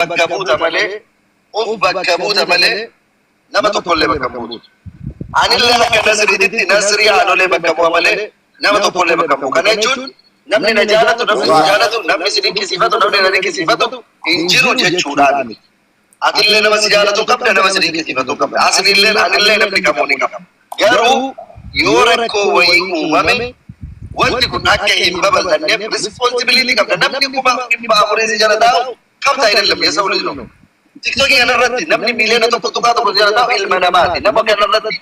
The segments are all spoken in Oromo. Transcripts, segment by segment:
بكبوت ملء بكبوت ملء نما تقول لي بكبوت أنا اللي أحكي نزري دتي نزري أنا اللي بكبوت ملء نما تقول لي بكبوت كان يجون نمني نجالته نمني سيدك صفاته نمني نريك صفاته إنجيلو جتشوران أكيد نما سجالته قبل نما سيدك صفاته قبل أصل اللي أنا اللي نبلي كموني قبل يارو يوركو ويقومه wanti kun akka hin babal'anneef responsibility qabna namni kuma dhibba afurii si jala taa'u qabda ayyalam yeesa waliin jiru tiktookii kanarratti namni miiliyoona tokko jala taa'u ilma namaati nama kanarratti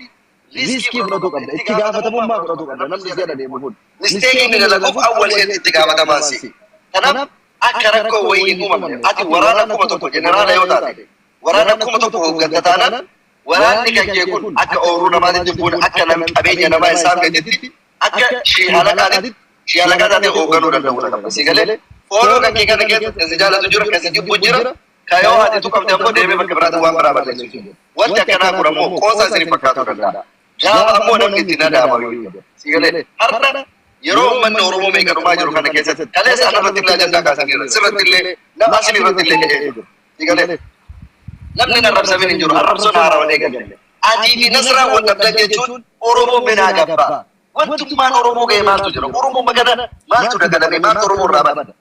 riiskii fudhatu qabda itti gaafatamummaa fudhatu qabda namni jala deemu kun misteekii ni dalaguuf awwal isheetti itti gaafatamaasi kanaaf akka rakkoo wayii hin uumamne ati waraana kuma tokko jeneraala yoo taate waraana kuma tokko hooggatta taanaan waraanni kan kee kun akka ooruu namaatitti bu'uun akka qabeenya namaa isaaf gaditti akka shihalaqaataati hoogganuu danda'udha qabda si galee fooloo kan kee kana keessatti kasi jaalatu jira kasi jibbu jira kayoo ati tuqamte ammoo deemee bakka biraatti waan biraa balleessu wanti akkanaa kun ammoo qoosaa isinii fakkaatu danda'a gaafa ammoo namni itti nadaama yoo si galee har'a yeroo uummanni Oromoo meeqanumaa jiru kana keessatti kaleessa anarratti illee ajandaa kaasaniirra sirratti illee nama asin irratti illee ka'ee jiru si galee namni arrabsameen hin jiru arrabsoon haarawwan eegalle adii fi nasraa wal dhabdan jechuun Oromoo binaa gabbaa wantummaan Oromoo ga'e maaltu jira Oromoo magana maaltu dagalame maaltu Oromoo irraa bada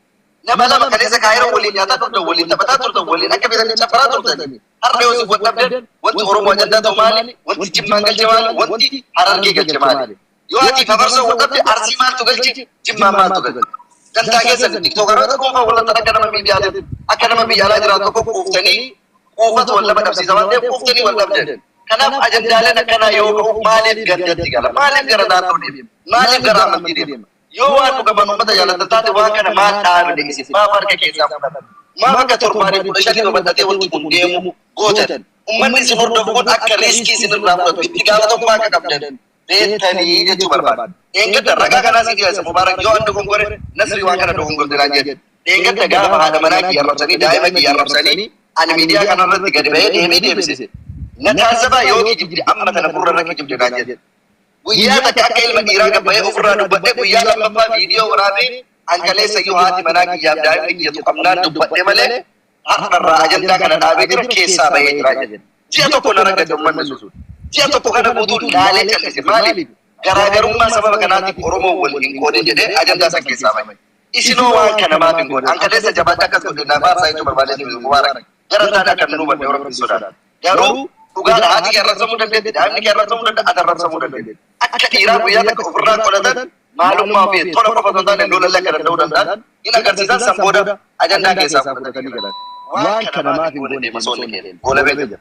nama lama kaleessa kaayiroo waliin nyaataa turtan waliin taphataa turtan waliin akka bitanii cafaraa turtan har'a yoo isin wadhabdan wanti Oromoo ajandaa ta'u maali wanti jimmaan galche maali wanti harargee galche maali yoo ati fafarsoo wadhabde arsii maaltu galche jimmaan maaltu galche gantaa keessatti tiktookaroota dhuunfaa wallan akka nama miidiyaatti akka nama biyyaalaa jiraatu tokko quuftanii quufatu wal lama dhabsiisa waan ta'eef quuftanii wal dhabdan kanaaf ajandaaleen akkanaa yoo ka'u maaliif gaddatti gala maaliif gara naannoo deema maaliif gara amantii deema yoo waan dhugaman uummata jaallatan taate waan kana maal dhaabne isin maaf harka keessaa fudhatan maaf akka torbaanii 15 babal'atee wanti kun deemu gootan uummanni isin hordofu kun akka riiskii isin irraa fudhatu itti gaafatamummaa akka qabdan beektanii jechuu barbaada. Eeggadda ragaa kanaa si dhiyeessa mubaarak yoo anni kun gore nasri waan kana dogongorte naan jedhe eeggadda gaafa haadha manaa kiyya arrabsanii daa'ima kiyya arrabsanii ani miidiyaa kanarratti gadi bahee deemee deebisise. Nataasaba yoo kijibdi amma tana furra kijibdi naan jedhe. Guyyaa takka akka ilma dhiiraa gabbayee ofirraa dubbadhee guyyaa lammaffaa viidiyoo waraabee ankaleessa yoo haati manaa kiyyaaf daa'imni kiyyatu qabnaan dubbadhee malee har'arraa ajandaa kana dhaabee jira keessaa bahee jira jedhe. Ji'a tokko na raggadde uummanni sun. Ji'a tokko kana guutuu laalee cal'ise maaliif garaagarummaa sababa kanaatiif Oromoo wal hin qoodne jedhee ajandaa san keessaa bahe. Isinoo waan kana maaf hin godhe ankaleessa jabaadde akkas godhe naafaa isaa jechuu barbaadee jiru mubaarak gara taane akka nu hubanne Oromoo sodaadha. Garuu dhugaadha haati kee arrabsamuu dandeetti daa'imni kee arrabsamuu danda'a ati arrabsamuu dandeetti. Akka dhiiraa guyyaa takka ofirraa qolatan maalummaa fi tola qofa osoo hin taane lolallee akka danda'uu danda'an hin agarsiisan san booda ajandaa keessaa fudhatanii galan. Waan kana maaf hin godhe masoonni kee goolabee jira.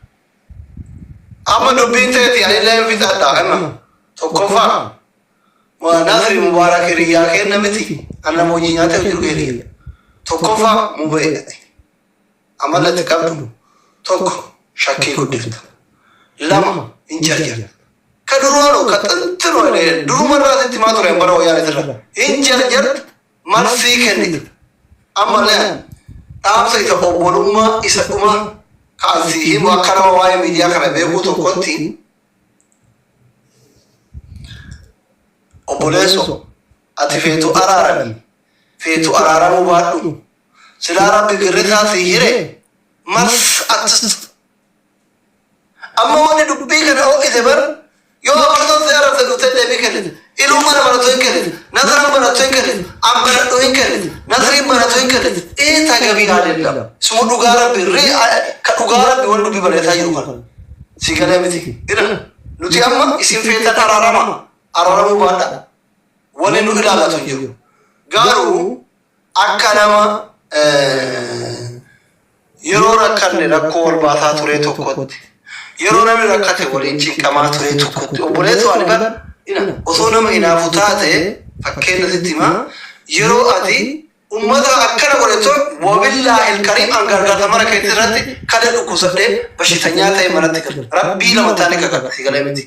Amma dubbiin ta'eeti anillee fixadha amma tokkoffaa Nasri Mubaarak hiriyaa kenna miti anna hojii nyaata jiru hiriya tokkoffaa mubeedha amma latti qabdu tokko shakkii guddifta lama hin jarjar ka duruwaano ka xantino durumarraatitti maa ture bara wayyaanitirra hin jarjar marsii kennite ammallee dhaamsa isa obbolummaa isa dhumaa kaasii himu akka nama waa'ee miidiyaa kana beekuu tokkotti obboleesso ati feetu araaramuu baadhu silaa rabbi girrisaa si hire mars attis amma wanni dubbii kana ho'ise bar yoo amartoon si arabse dhuftee deebii kennite iluu mana baratu hin kennite nasraan baratu hin kennite an baradhu hin kennite nasriin baratu hin kennite eessa gabii haalella suma dhugaa rabbi ka dhugaa rabbi waan dubbii bareetaa jiru kana si galee miti ira nuti amma isin feetan araaramuu baadha wani nu ilaalatu hin jiru garuu akka nama yeroo rakkanne rakkoo wal baataa ture tokkotti yeroo namni rakkate waliin cinqamaa ture tokkotti obboleessa waan ibada osoo nama hinaafu taate fakkeenya sitti himaa yeroo ati ummata akkana godheto wabillaahi ilkariim an gargaarta mara keetti irratti kada dhukkubsadhee bashitanyaa ta'e manatti gala rabbii lama taane kakaka si galee miti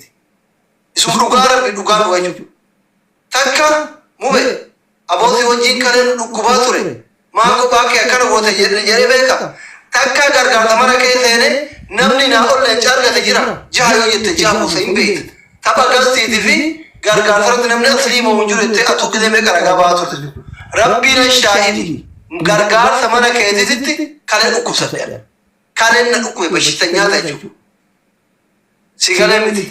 isuma dhugaa rabbi dhugaa dhugaa jechuudha takka mube abootii wajjin kada dhukkubaa ture maako baakee akkana goote jedhee beeka takka gargaarta mara kee seene namni naa olleen caargate jira jaha yoo jette jaha buusa hin beekte tapha galsiitii fi gargaarsa irratti namni aslii moo hin jiru jettee atukkisee meeqa ragaa ba'aa turte rabbiin shaahidi gargaarsa mana keetitti kalee dhukkubsate kaleen na dhukkume bashittanyaa ta'e jechuudha. Si galee miti.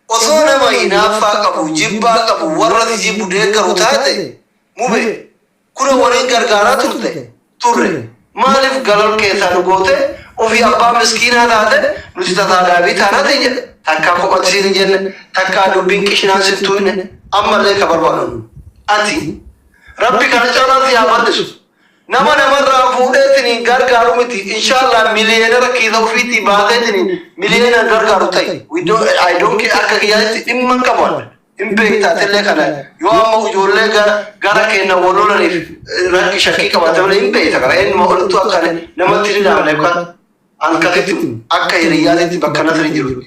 Osoo nama hinaaffaa qabu jibbaa qabu warra jibbu deeggaru taate mube kuna waliin gargaaraa turre maaliif galal keessaa nu goote ofii abbaa miskiinaa taate nuti tataadhaabii taanaa ta'e jedhe takkaa qophatti hin jenne takkaa dubbiin qishinaan sittuu hin ammallee ka barbaadu ati rabbi kana caalaatti haa bal'isu nama namarraa fuudheetiin gargaaru miti inshallah miliyoonera kiisa ofiitii baateetiin miliyoona gargaaru ta'e I don't care akka kiyyaatti dhimma qaban hin beektaatellee kana yoo amma ijoollee gara keenya walolaniif rakki shakkii qabaate malee hin beekta kana eenyuma olitti akka namatti hidhaamne yookaan akkasitti akka hiriyyaatitti bakka nasri jiru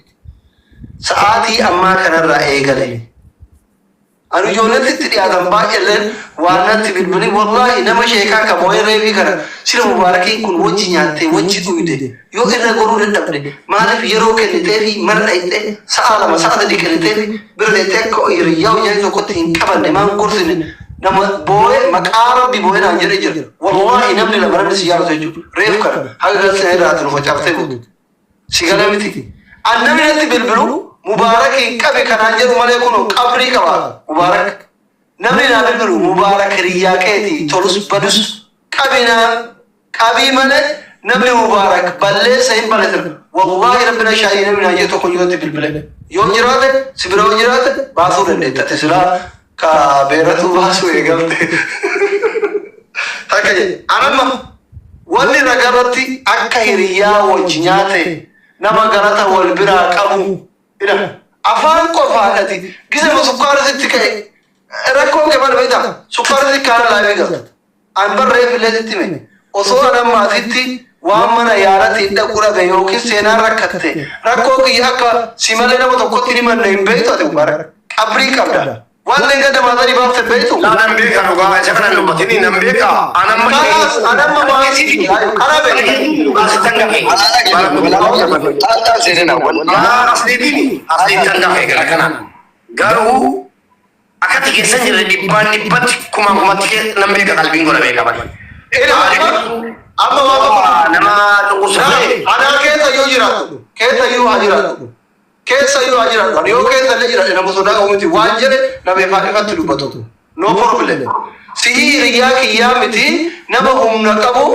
sa'aatii ammaa kanarraa eegale anu ijoolleetti dhiyaatan baay'eelleen waan natti bilbilii wallaahi nama sheekaa qabu reebii kana sira mubaarakiin kun wajji nyaattee wajji dhuyde yoo irra goruu dadhabde maaliif yeroo kennitee fi mana dhayxee sa'a lama sa'a sadii kennitee fi bira dhayxee akka hiriyyaa hojjanii tokkotti hin qabanne maan gorsine nama boo'ee maqaa rabbi boo'ee naan jedhee jira wallaahi namni lama namni si yaadu jechuudha reef kana haga galsee irraati nu facaaftee guutu si galee miti annami natti bilbilu mubarak qabe kanaan jedhu malee kun qabrii qaba mubarak namni naa bilbilu mubarak hiriyyaa keeti tolus badus qabina qabii malee namni mubarak balleessa hin balleessan wallaahi rabbina shaayii namni naa jedhu tokko yoo bilbile yoo jiraate si bira yoo jiraate baasuu dandeetta silaa ka beeratu baasuu eegalte takka jedhe anamma wanni nagarratti akka hiriyyaa wajji nyaate nama galata wal biraa qabu ina afaan qofaadhati gisema sukkaarasitti ka'e rakkoo kee maal beektaa sukkaarasitti kaana laa beekata an barree filleetitti me osoo anan maatitti waan mana yaalatiin dhaquu dhabe yookiin seenaan rakkatte rakkoo kiyya akka si malee nama tokkotti ni manna hin beektu ati mubarak qabrii qabda waan lenga damaatanii baafte beektu nan beeka dhugaa isa kana dubbatini nan beeka anamma maasii kana beeka garuu akkati keessa jirre dhibbaan dhibbatti kumatti nan beeka qalbiin godha beeka bari amma nama dhukkubsatee anaa keessa yoo jiraatu keessa yoo haa jiraatu keessa yoo haa jiraatu yoo keessa illee jiraatu nama sodaa qabu miti waan jedhe nama ifatti dubbatu no problem si hiriyyaa kiyyaa miti nama humna qabu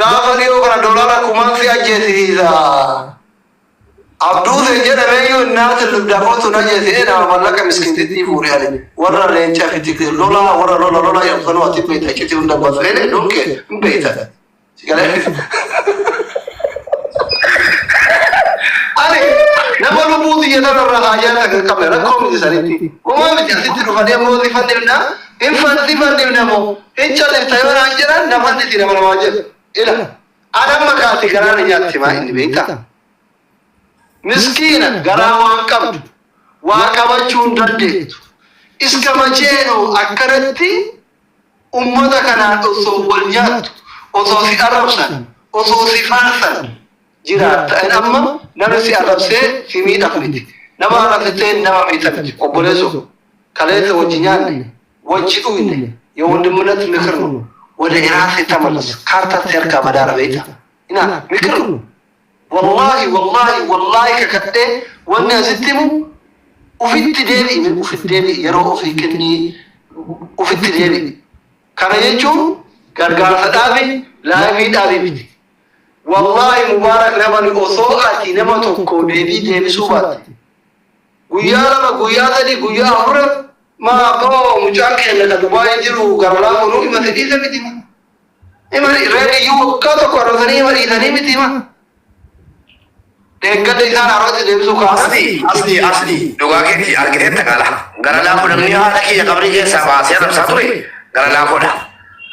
gaafa dhiyoo kana doolaara kumaan si ajjeesiisa abduu se jedhamee yoo naati lubdafootu na jeesee nama mallaqa miskiintitti fuudhanii warra leencaa fiti lola warra lola yookaan ati beekta iccitii hunda basreene dhunke hin beekta ani nama lubuuti jedhamarra haajaa kan qabne rakkoo miti sanitti uumaa miti asitti dhufanii ammoo sifannifna hin fannifna moo hin califta yoo naan jedhan nafanniti nama namaa jedhu ila anamma kaati garaan nyaatti maa inni beekta miskiina garaa waan qabdu waa qabachuu hin dandeettu iska macheenu akkanatti ummata kanaan osoo wal nyaattu osoo si arrabsan osoo si faarsan jiraata amma namni si arrabsee si miidhaf miti nama arrabsitee nama miidha miti obboleessu kaleessa wajji nyaanne wajji dhuyne yoo wandimminatti mikirnu wada iraasi tamallas kaartaatti harkaa madaara beekta ina mikirnu wallahi kakadhee wanni asitti himu ufitti deebi'i yeroo ofii kennii ufitti deebi'i kana jechuun gargaarsa dhaabi laayifii dhaabi miti wallahi mubaarak namani osoo ati nama tokko deebisuu baatte guyyaa lama guyyaa sadii guyyaa afur maa boo mucaan keenya ka dubaayee jiru garalaa kunuu hima fedhiisa miti ma hima reediyyuu waggaa tokko arrasanii hima dhiisanii miti ma deeggadda isaan arrasi deebisuu kaasa asli dhugaa keetti argiteetta kala garalaa fudhamni haadha kiyya qabrii keessaa baasee arrabsaa ture garalaa fudha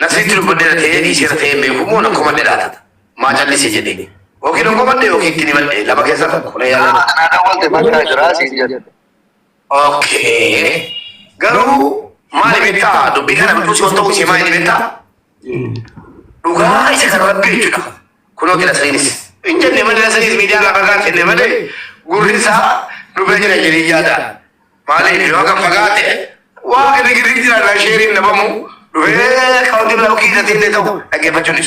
nasitti dubbadde ta'ee dhiisee ta'ee beekumoo akkuma dheeraadha maa callisee jedhee yookiin tokko madde yookiin itti ni madde lama keessa tokko na yaala. Okay. Garuu maali beektaa dubbii kana bituu si ta'uu si maali beektaa dhugaa isa kana rabbi jechuudha kunoo kila saniinis hin jenne malee saniis miidiyaa lafarraa kenne malee gurri isaa dhufee jira jedhee yaadaan maaliif yoo kan fagaate waa gadi gadi jiraadhaan sheeriin dhabamu Kawti bilau kita tidak tahu. Lagi macam ni.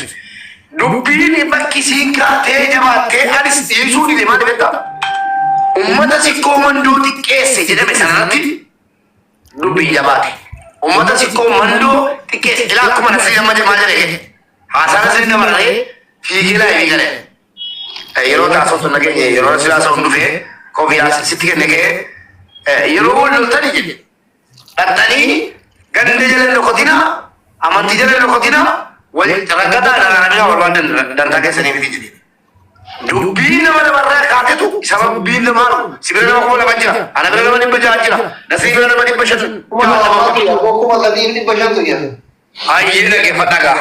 Dubbi ni bakki singkat jabat anis isu ni mana beta. Umat si komando di kese jadi misalnya nanti dubbi jabat. Umat si komando di kese jelas aku mana saya macam ni. Asal saya ni mana ni? Fikir lagi kan. Yero tak soal lagi. Yero sila soal dulu. Kau biar sitik lagi. Yero boleh tadi je. Tadi ganda jalan lokotina, amanti jalan lokotina, wali terangkata dan ada orang dan tak kisah ni begini. Dubbi nama mana kata tu, sama dubbi nama, sebenarnya aku nak baca, anak benar benar baca aja, nasi benar benar baca tu. Aku malah di baca tu ya. Aye lagi fataga,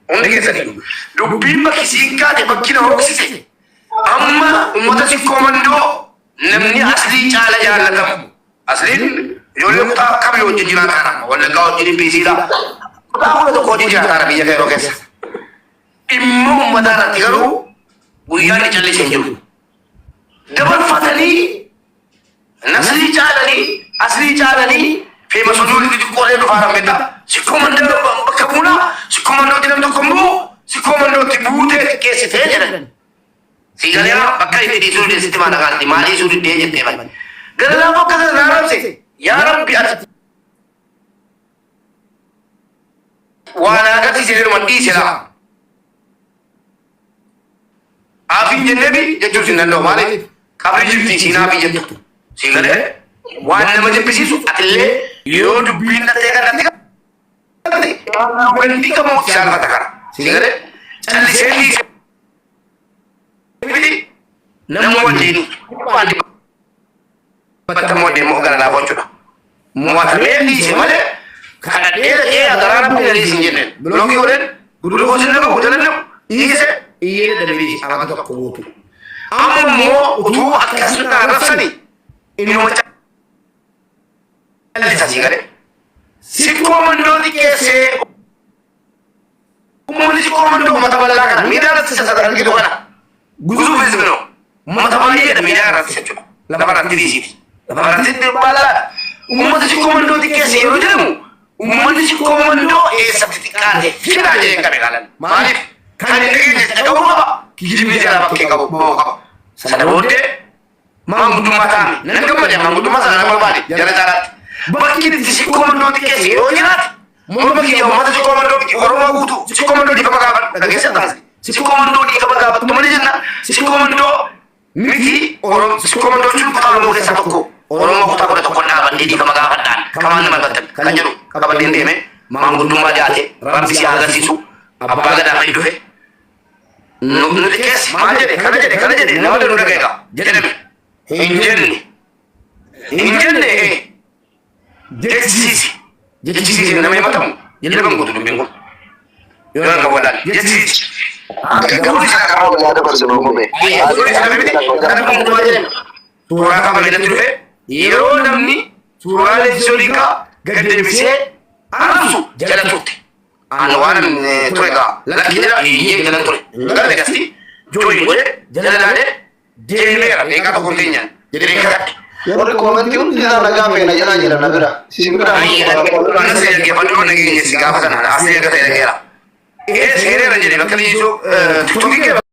orang kisah ni. Dubbi macam singkat, macam orang sih. Amma umat si komando, namanya asli cala jalan kamu, asli. Jolly kita kami uji jiran anak, orang kau jadi PC dah. Kita tu kau jadi jiran anak biar kau kes. Imam madara tigaru, buaya ni cali senjul. Dapat fatani, asli cala ni, famous dulu itu korang tu faham benda. Si komando berkabuna, si komando tidak tu kombo, si komando tibude kes itu je. Siapa pakai ini disuruh di situ mana kan, di mana disuruh dia je teman. Gerala apa kata Arab sih? Ya Rabbi wana gati sirri mandi sila afi jennebi jechuu sinando mali kabri jirti sina afi jettu sigale wana nama jeppisiisu atille yoo dubbiin dhattee wanti kamu salphata kara sigale callisee nama wajjini wanti bakka deemu gara laa bochuudha muwatamee dhiise malee kana dheeratee agaraan abbi galeessin jenneen bilookii godhen gudurgosin nama gudalannu dhiise iyyee dadhabii alama tokko guutu amma immoo utuu akkasuma arrabsani inuma callisa si gale si komandooti keessee uummanni si komandoo mata bal'aa kana miidhaa irratti argitu kana guzuufis minoo mata baay'eedha miidhaa irratti jechuudha lafa irratti dhiisiiti lafa irratti bal'aa ummata si komandoo keessa yeroo jedhamu ummanni si komandoo eessatti xiqqaate fidaa jedhee qabe laalan maaliif kan inni dhageenya dhaga'uu qaba kijibbii jalaa bakkee qabu ba'uu qaba sana booddee maangudummaa taa'ame nan gammade maangudummaa sana nan barbaade jala caalaatti bakki itti si komandoo keessa yeroo jiraate morma kiyya ummata si komandoo oromoo guutuu si komandoo dhiifa gaafadhu dhageessa taase si komandoo dhiifa gaafattu malee jenna si komandoo miti si komandoo cuunfaa oromoo keessaa tokko Oromoo kutaa kudha tokko dhaabanii dhiifa gaafadhaan kamaan nama battan kan jedhu qabadeen deeme maanguddummaa jaate rabbi si agarsiisu abbaa gadaa fa'i dhufe nuti keessa maal jedhe kana jedhe nama danuu dhagayeega jedhame hin jenne jechisiisi nama himatamu jedhaman guutu dubbiin kun yoo akka walaan jechisiisi gaggabuun isaa karaa walaa dabarsu noomame suurri isaa miti kana maangudummaa jedhame suuraa qabamee natti dhufe yeroo namni suuraalee historiikaa gad deebisee arrabsu jala turte. Ani waan ture egaa lakki jala iyyee jala ture. Garee gasti jooyin godhe jala laalee deemeera beekaa tokko hin teenyaan jedhee kadhadhe. Warri koomantii hundi isaa nagaa feena jalaa jira na bira. Ana see dhaggeeffadhu nageenya si gaafa sana asii erga ta'e dhageera. Seereera jedhee bakka dhiisuu tiktookii